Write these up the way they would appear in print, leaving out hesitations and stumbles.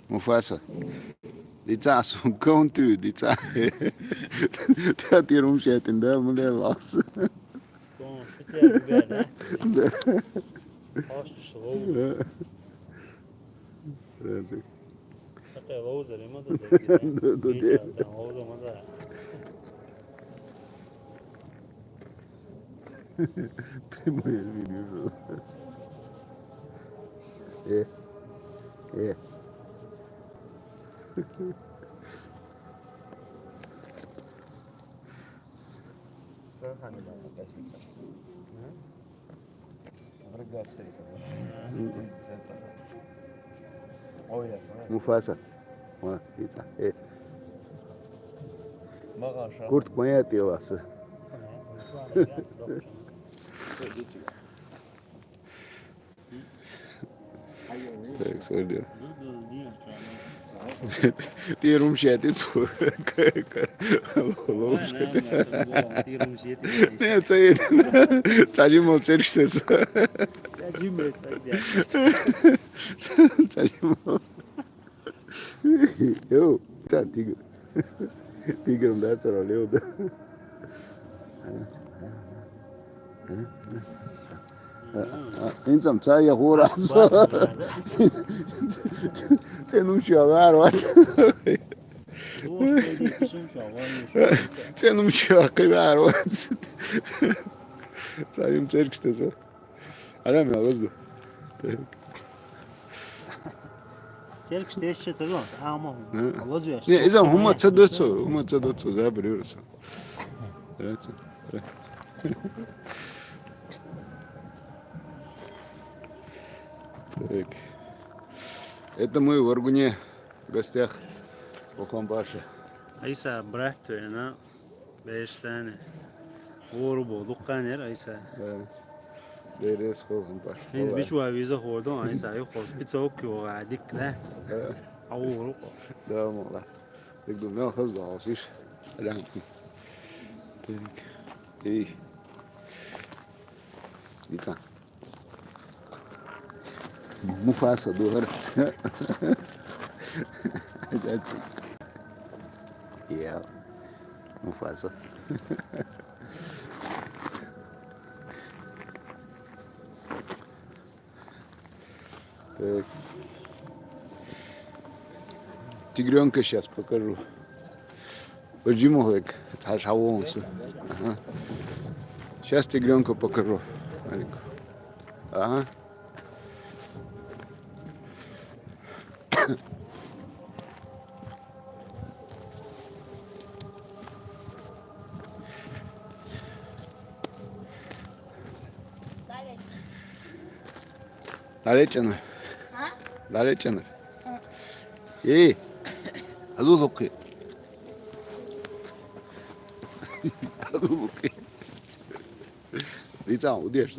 Mufasa. Dica sun cão tu, dica. Tá tiro jeito ainda, mulher laço. Son sıcağı biber ne? Hoş soğuk. Hatta oğuz arama da dedi. Oğuz ama da. Tem mais vídeo. É. Mufasa. Ó, isso. Curto conhece eu acho. Так, смотри. Первым щетицу. Ложка. Нет, это царимол церштец. Царимол. Йоу, tá tigre. Tigre não dá para olhar. Então, sai agora. Você não choraram? Você não choraram? Sabe, não sei o que está só. Olha, meu Deus. Çelik işte eşya tabii ama Allah'u ya. Ne, izah huma çadoço, заберёшься. Evet. Так. Это мы в Аргуне в гостях у Хамбаша. Aysa bıraktı yani 5 tane. Uğur bulduk kaner Aysa. Değeriz Hambaş. Biz bir çuval vize hordum Aysa yok olsun bir çok yok adik las. Uğur. Devam ola. Tekrar ne hızlı alışış. Lan. İyi. Gitsen. Mufasa doğru. Yeah. Mufasa. Так. Тигренка сейчас покажу. Поджимолик, это шавонсы. Ага. Сейчас тигренка покажу. Ага. Далече. Далече. Эй, азулуки. Азулуки. Лица удешь.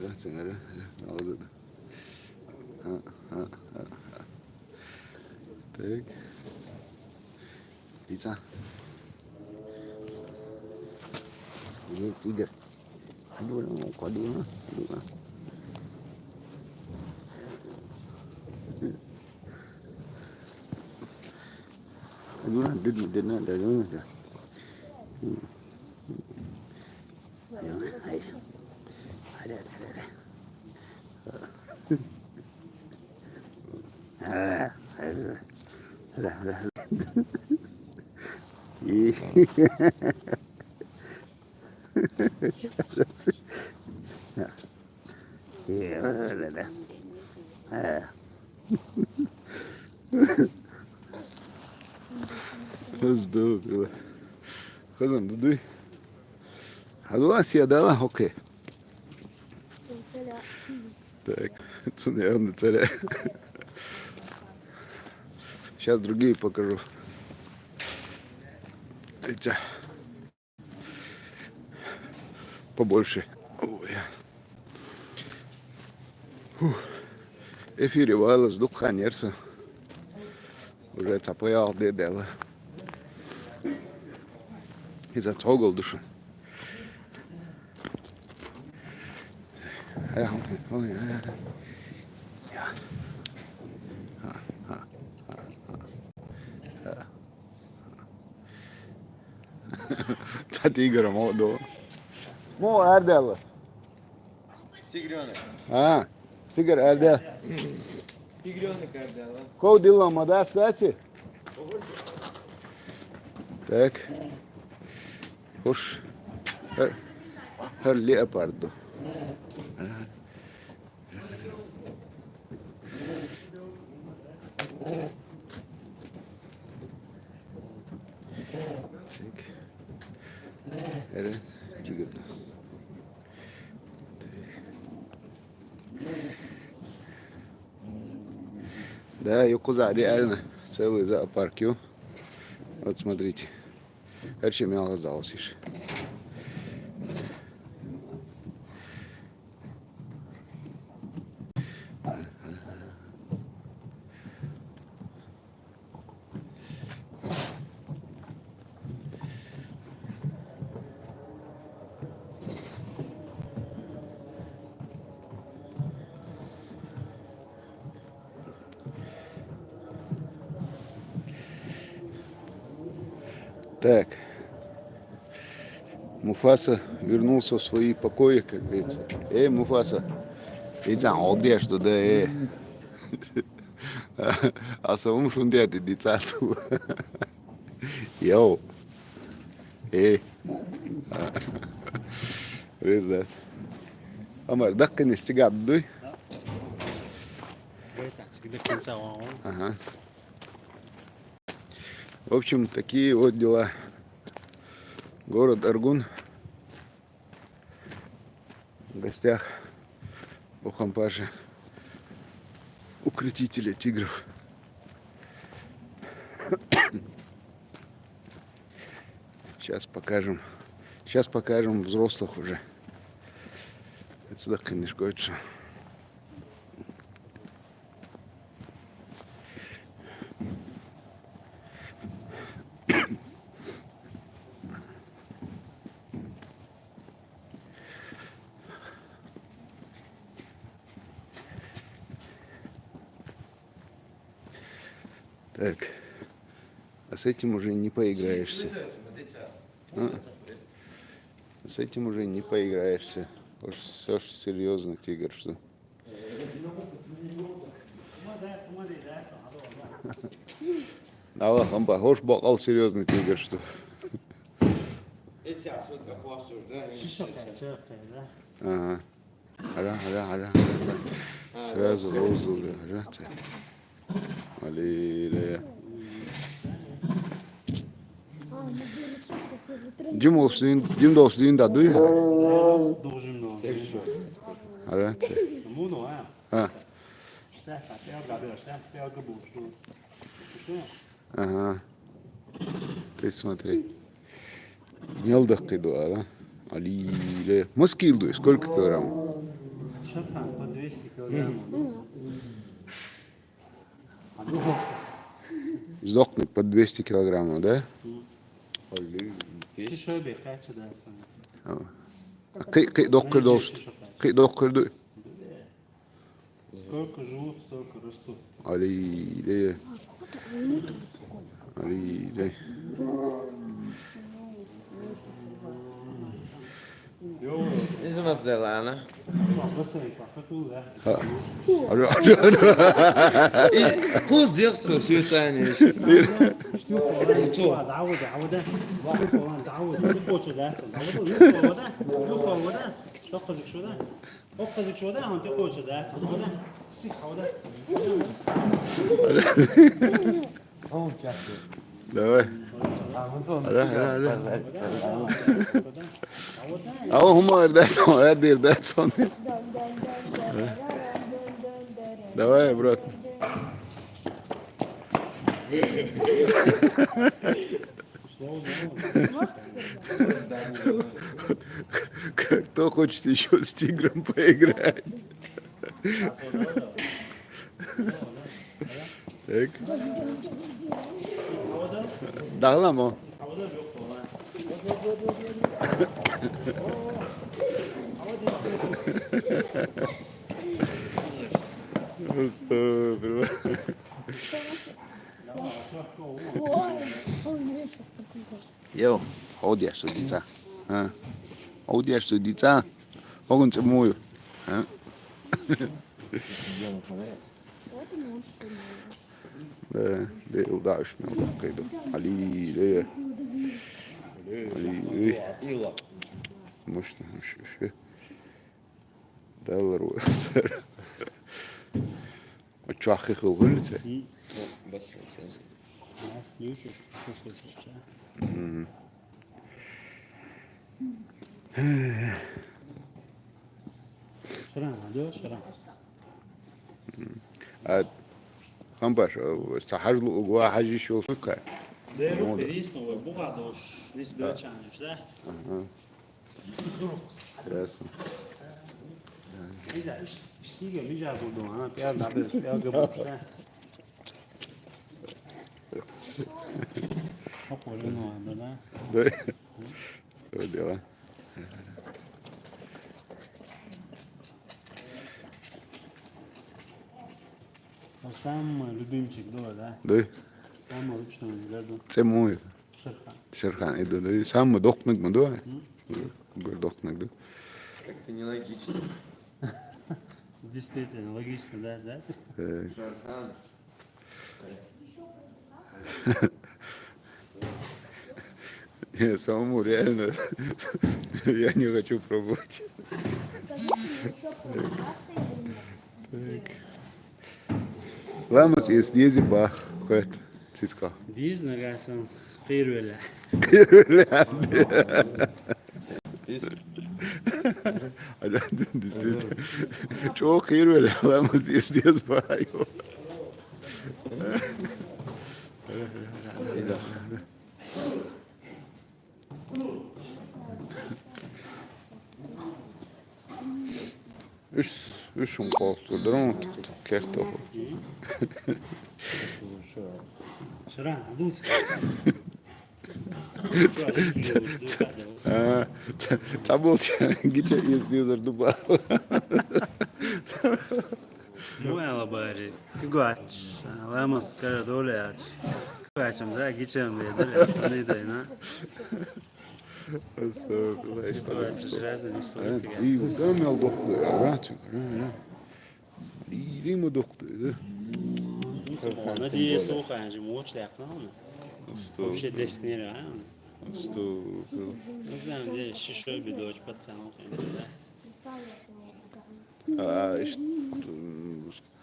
Раз, надо. Так. Лица. Tiga. Aduh, mau kado lah. Aduh, dia nak dah jangan dah. Hızlı. Kızım dudu. Hadi Asya'da var okey. Так, тут наверное царя. Сейчас другие покажу. Эти побольше. Эфире валас духа нерса. Уже тапаял дедела. И за тогл душу. Та тигр молодого. Mo Erdel. Tigrone. Ha. Тигр Erdel. Tigrone Cardella. Кого дилама, да, кстати? Так. Хош. Her leopardo. Так. Это тигр. Да, Якуза реально целый зоопарк. Вот смотрите. Короче, меня оказалось. Так. Муфаса вернулся в свои покои, как говорится. Муфаса, иди одежду, да, А самому шунде ты дитяту. Йоу. Резас. Амар, даккин истигаб дуй. Ага. В общем, такие вот дела. Город Аргун. В гостях у Хампаши, укротителя тигров. Сейчас покажем взрослых уже. Отсюда, конечно, это. Так, а с этим уже не поиграешься. С этим уже не поиграешься. Уж все ж серьезно, тигр, что? Allah hampa, hoş bakal серьезный тигр, что? Ага. Ара. Сразу роздул, ара. Аллилуйя. Дим должен да дуй. Должен но. Ара. Ну, А. Штафа, я габу, что? Ага. Ты смотри. Мелдах киду, да? Аллилуйя. Маскилду, сколько килограммов? Шафан, по 200 килограммов. Сдохнуть под 200 килограммов, да? Шöyle kaç edersin? Кый докторду. Сколько живут, столько растут. Аллилуйя. Isso mas dela, né? Você, qualquer lugar. Kuz diyorsun şu tane. شوف والله عودة شوف والله تعود تقوش ده شوف هو ده شقزك شو ده قزك شو ده هون تقوش ده هو ده سيح هو ده Давай. А Умар, дай сон. Давай, брат. Кто хочет еще с тигром поиграть? Так. Dağlama. Estağfurullah. Jo, hodja studica. Hodja studica. Hogun se muju. Det är udaš me udakidu. Ali, det. Ali, İlla. možda še. Delru. Čahi hulce. Bas recenzija. Nas ključuš, što slušaš, ja? Šran, hadi šran. Kam baš, sahažlu ugva haži šo suka. Deru perisno, ovo je bugadoš, nisi bećanješ, da? Jasno. Izaš, štige liža budu, ana, pjel da bez, pjel ga buš, da? Kako je ono, da? Da. To je djela. Sam ljubimček dole, da? Da. Samo ručno gledu. Ce muju. Šrha. Šerhan idu, da. Samo doknak mu do. Gor doknak do. Как-то нелогично. Действительно, логично, да, знаете? Шархан. Не, самому реально. Я не хочу пробовать. Так. Lammas is deze bach. Goed. Sitka. Biz nagasan qeyrwala. Çok hayır öyle. Lammas is deze bach. Üç koltuktur ama kerto. Шран, дуц. Tabolca gece izliyorlar Dubai. Moja bari. Kugač. Lamas kara dole aç. Kugačam za gičem lider. Ne da ina. Estağfurullah. Kugač razne Evet, nisolice. iyi udam yol doktu ya. Rahat. İyi mi doktu? Ona diye to xanji moç yakna ona. Вообще деснера, а? Estağfurullah. Не знаю, где шишой бедоч пацанов. İşte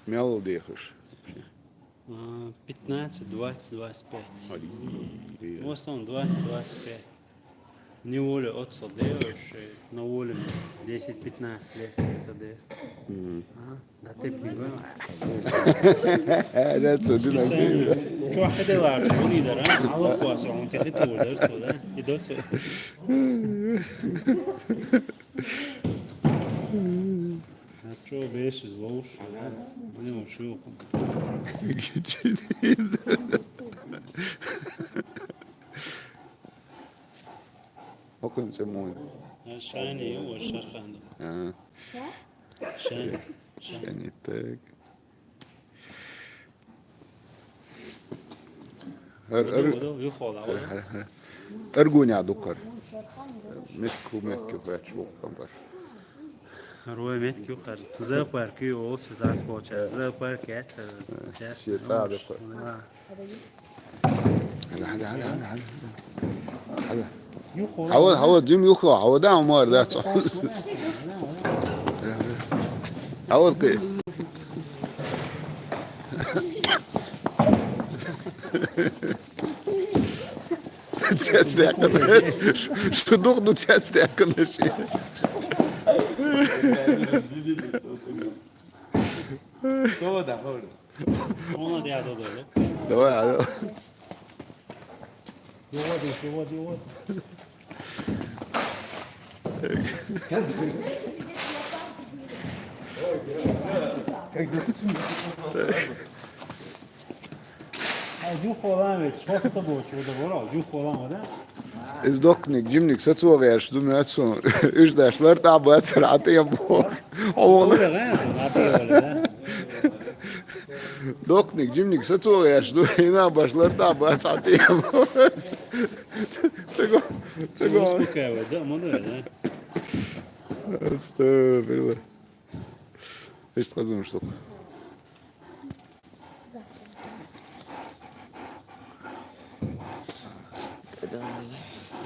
смело дыхаешь. 15, 20, 25. Ali. В основном 20, 25. Не волю от садеешь, на волю 10-15 лет садеешь. Да ты пигоешь. Evet, sözün akıyor. شو واحد يلعب شو ليدر ها على قواسه وانت خدت اوردر سودا يدوت شو بيش زوش انا وشو Bakın sen mu? شاني هو الشرخ عنده Ha, شاني شاني yani tek. يخول على Ergunya dokar. Mesku kaç lokam var. روي ميت كيو خر زاقر كيو اوس زاس بوچا زاقر كيت جاس Şey sağ dokar. Hadi. يخول Hava cim yok o. Havadan var da. Hava ki. Ses de yakınır. Şu dokdu ses de yakınır. Soda, hoda. ona da yadı dolu Давай, alo. يود Juh olan ve çok da boş orada var. Juh olan da. Ez doknik, cimnik, saçuğayış, dumyat son. Üç dersler tabi sıratı yapıyor. Oğlu. Öyle gayet son. Abi öyle. Doknik, cimnik sacolieši, duhinā başlarda atījām. Tego, Uspokāja, da, model, da. Estağfurullah. Hiç kazanmıştık.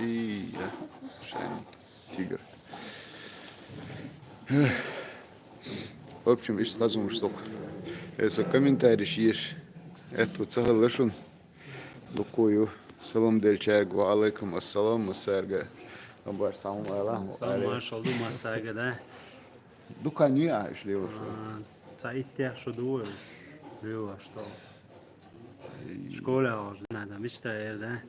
İyi ya. Şen, тигр. В общем, iş kazanmıştık. Комментарий есть. Это цагалышын. Лукую. Salam delçer ve aleyküm assalam mesarga. Haber salam aleykum. Сам oldu masaya da. Дука не аж лево. Цаитя шудуш. Было что. Школа уже надо мечтать, да.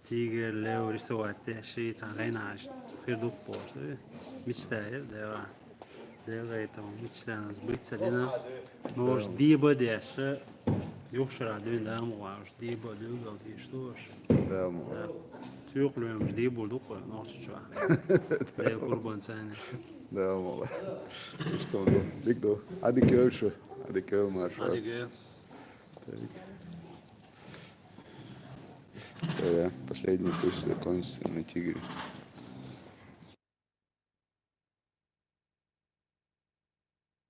Тигр, лев, рисовать, шеи там рейнаж. Хирдук пост. Мечтать, да. Да, это мечтать сбыться, да. Но ж диба дешь. Yokşara dön devam var. Diye böyle geldi işte. Tamam. Türklüğümüz diye bulduk. Nasıl şu an? Dev kurban seni. Devam ola. İşte oldu. Dikdo. Hadi görüşürüz. Hadi görüşürüz. Hadi gel. Последний пусть закончится на тигре.